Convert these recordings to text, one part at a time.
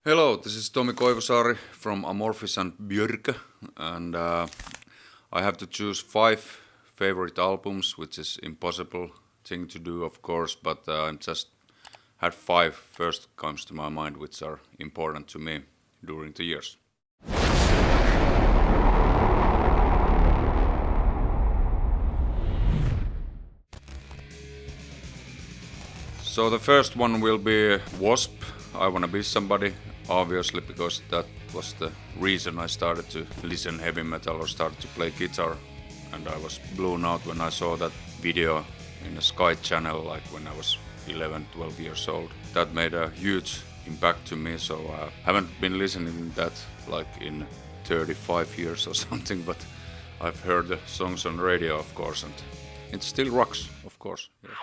Hello, this is Tomi Koivusaari from Amorphis and Bjørkø, and I have to choose 5 favorite albums, which is impossible thing to do, of course, but I just had 5 first comes to my mind, which are important to me during the years. So the first one will be Wasp, I Wanna Be Somebody, obviously, because that was the reason I started to listen heavy metal or started to play guitar, and I was blown out when I saw that video in a Sky channel, like when I was 11, 12 years old. That made a huge impact to me, so I haven't been listening to that like in 35 years or something, but I've heard the songs on radio, of course, and it still rocks, of course. Yeah.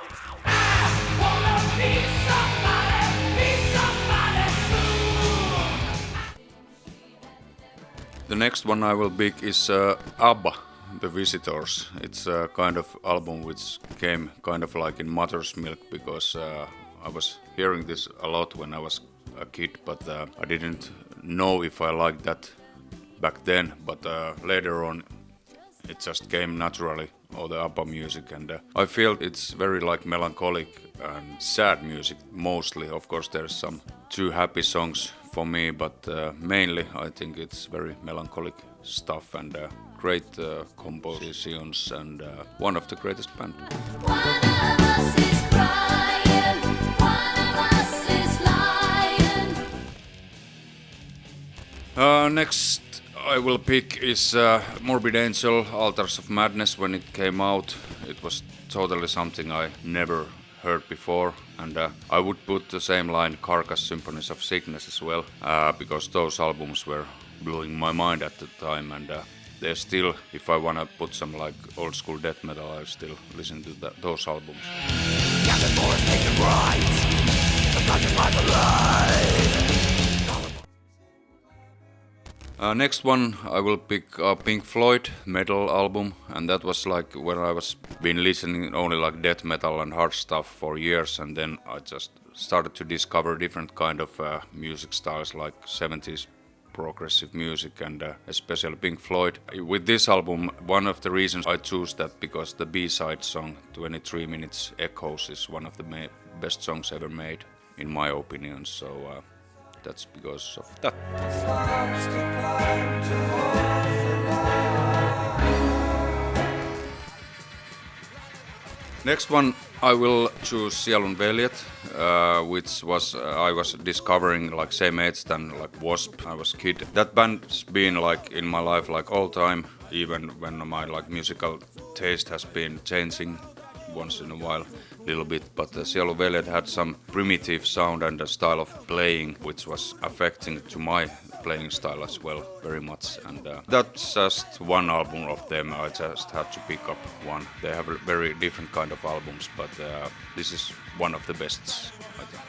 The next one I will pick is ABBA, The Visitors. It's a kind of album which came kind of like in mother's milk, because I was hearing this a lot when I was a kid, but I didn't know if I liked that back then, but later on it just came naturally, all the ABBA music, and I feel it's very like melancholic and sad music mostly. Of course there's some too happy songs for me, but mainly I think it's very melancholic stuff and great compositions and one of the greatest bands. One of us is crying, one of us is lying. Next I will pick is Morbid Angel, Altars of Madness. When it came out, it was totally something I never heard before, and I would put the same line Carcass, Symphonies of Sickness as well, because those albums were blowing my mind at the time, and they're still, if I wanna put some like old school death metal, I still listen to those albums. Next one I will pick Pink Floyd metal album, and that was like when I was been listening only like death metal and hard stuff for years, and then I just started to discover different kind of music styles like 70s progressive music, and especially Pink Floyd. With this album, one of the reasons I choose that because the B-side song 23 Minutes Echoes is one of the best songs ever made in my opinion, so that's because of that. Next one I will choose Sielun Veljet, which was I was discovering like same age than like Wasp. I was kid. That band's been like in my life like all time, even when my like musical taste has been changing once in a while little bit, but Sielun Veljet had some primitive sound and a style of playing which was affecting to my playing style as well very much, and that's just one album of them. I just had to pick up one. They have a very different kind of albums, but this is one of the best, I think.